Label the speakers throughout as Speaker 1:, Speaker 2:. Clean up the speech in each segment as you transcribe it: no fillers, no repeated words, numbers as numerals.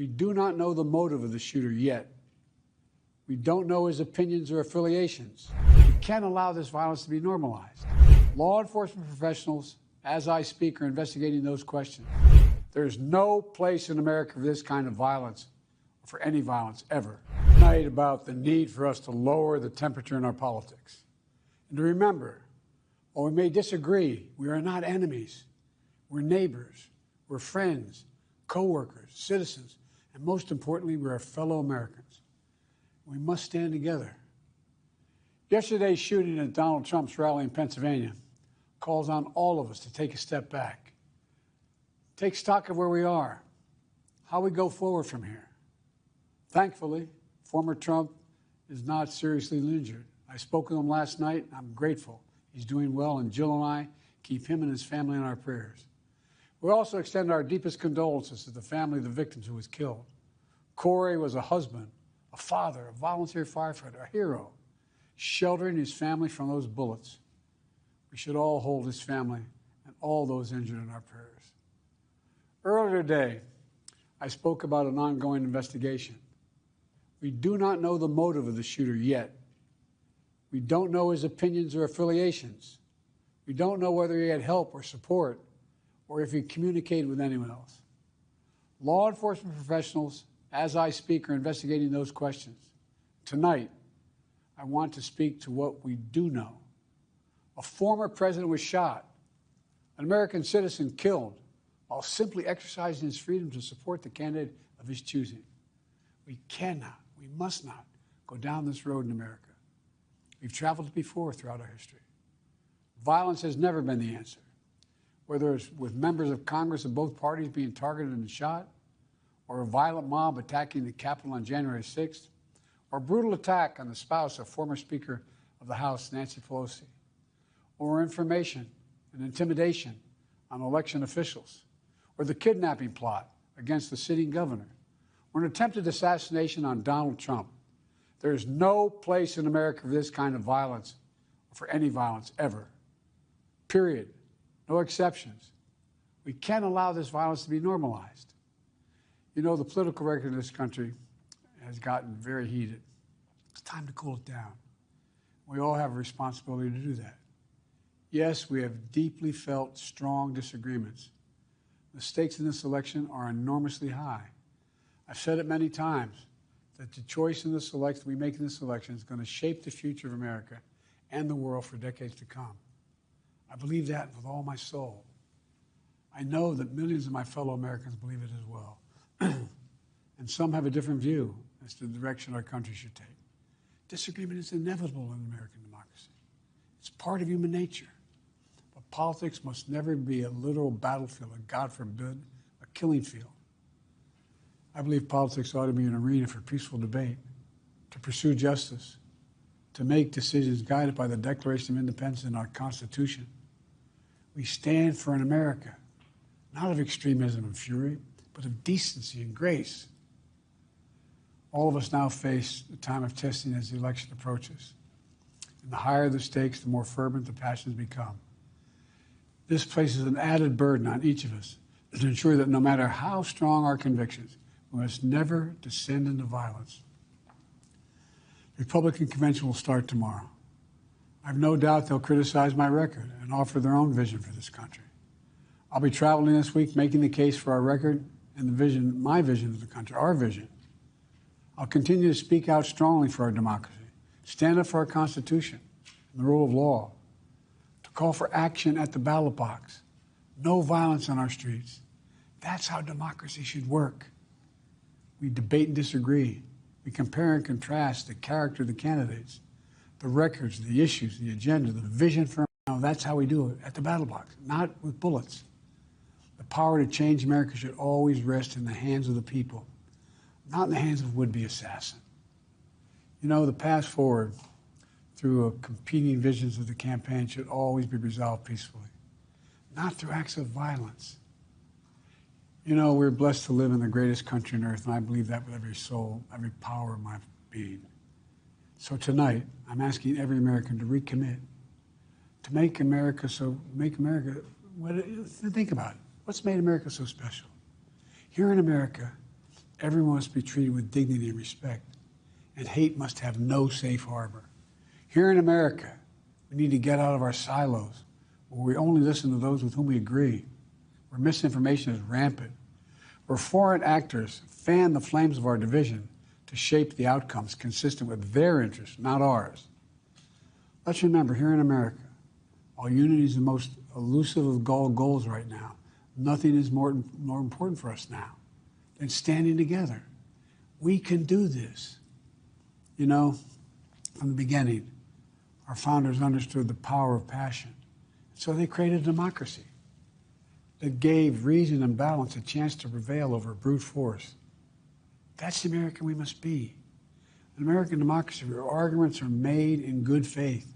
Speaker 1: We do not know the motive of the shooter yet. We don't know his opinions or affiliations. We can't allow this violence to be normalized. Law enforcement professionals, as I speak, are investigating those questions. There is no place in America for this kind of violence, or for any violence ever. Tonight about the need for us to lower the temperature in our politics. And to remember, while we may disagree, we are not enemies. We're neighbors, we're friends, co-workers, citizens, and most importantly, we're our fellow Americans. We must stand together. Yesterday's shooting at Donald Trump's rally in Pennsylvania calls on all of us to take a step back, take stock of where we are, how we go forward from here. Thankfully, former Trump is not seriously injured. I spoke with him last night. I'm grateful. He's doing well, and Jill and I keep him and his family in our prayers. We also extend our deepest condolences to the family of the victims who was killed. Corey was a husband, a father, a volunteer firefighter, a hero, sheltering his family from those bullets. We should all hold his family and all those injured in our prayers. Earlier today, I spoke about an ongoing investigation. We do not know the motive of the shooter yet. We don't know his opinions or affiliations. We don't know whether he had help or support, or if he communicated with anyone else. Law enforcement professionals, as I speak, are investigating those questions. Tonight, I want to speak to what we do know. A former president was shot, an American citizen killed, while simply exercising his freedom to support the candidate of his choosing. We cannot, we must not go down this road in America. We've traveled before throughout our history. Violence has never been the answer. Whether it's with members of Congress of both parties being targeted and shot, or a violent mob attacking the Capitol on January 6th, or a brutal attack on the spouse of former Speaker of the House, Nancy Pelosi, or information and intimidation on election officials, or the kidnapping plot against the sitting governor, or an attempted assassination on Donald Trump. There is no place in America for this kind of violence, or for any violence ever. Period. No exceptions. We can't allow this violence to be normalized. You know, the political record in this country has gotten very heated. It's time to cool it down. We all have a responsibility to do that. Yes, we have deeply felt strong disagreements. The stakes in this election are enormously high. I've said it many times that the choice in this election we make in this election is going to shape the future of America and the world for decades to come. I believe that with all my soul. I know that millions of my fellow Americans believe it as well. And some have a different view as to the direction our country should take. Disagreement is inevitable in American democracy. It's part of human nature. But politics must never be a literal battlefield, and God forbid, a killing field. I believe politics ought to be an arena for peaceful debate, to pursue justice, to make decisions guided by the Declaration of Independence and our Constitution. We stand for an America, not of extremism and fury, but of decency and grace. All of us now face a time of testing as the election approaches. And the higher the stakes, the more fervent the passions become. This places an added burden on each of us to ensure that no matter how strong our convictions, we must never descend into violence. The Republican convention will start tomorrow. I have no doubt they'll criticize my record and offer their own vision for this country. I'll be traveling this week making the case for our record and the vision, my vision of the country, our vision. I'll continue to speak out strongly for our democracy, stand up for our Constitution and the rule of law, to call for action at the ballot box, no violence on our streets. That's how democracy should work. We debate and disagree. We compare and contrast the character of the candidates, the records, the issues, the agenda, the vision for. That's how we do it, at the battle box, not with bullets. The power to change America should always rest in the hands of the people, not in the hands of would-be assassin. You know, the path forward through competing visions of the campaign should always be resolved peacefully, not through acts of violence. You know, we're blessed to live in the greatest country on earth, and I believe that with every soul, every power of my being. So tonight, I'm asking every American to recommit, to make America, think about it. What's made America so special? Here in America, Everyone must be treated with dignity and respect, and hate must have no safe harbor. Here in America, we need to get out of our silos, where we only listen to those with whom we agree, where misinformation is rampant, where foreign actors fan the flames of our division to shape the outcomes consistent with their interests, not ours. Let's remember, here in America, while unity is the most elusive of all goals right now, nothing is more important for us now than standing together. We can do this. You know, from the beginning, our founders understood the power of passion. So they created a democracy that gave reason and balance a chance to prevail over brute force. That's the American we must be. An American democracy where arguments are made in good faith.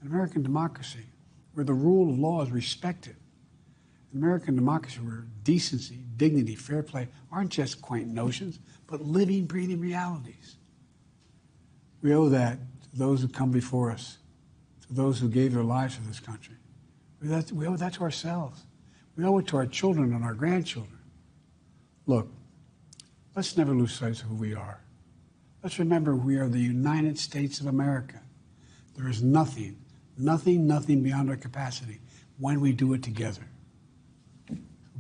Speaker 1: An American democracy where the rule of law is respected. An American democracy where decency, dignity, fair play aren't just quaint notions, but living, breathing realities. We owe that to those who come before us, to those who gave their lives for this country. We owe that to ourselves. We owe it to our children and our grandchildren. Look, let's never lose sight of who we are. Let's remember we are the United States of America. There is nothing beyond our capacity when we do it together.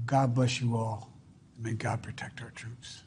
Speaker 1: God bless you all, and may God protect our troops.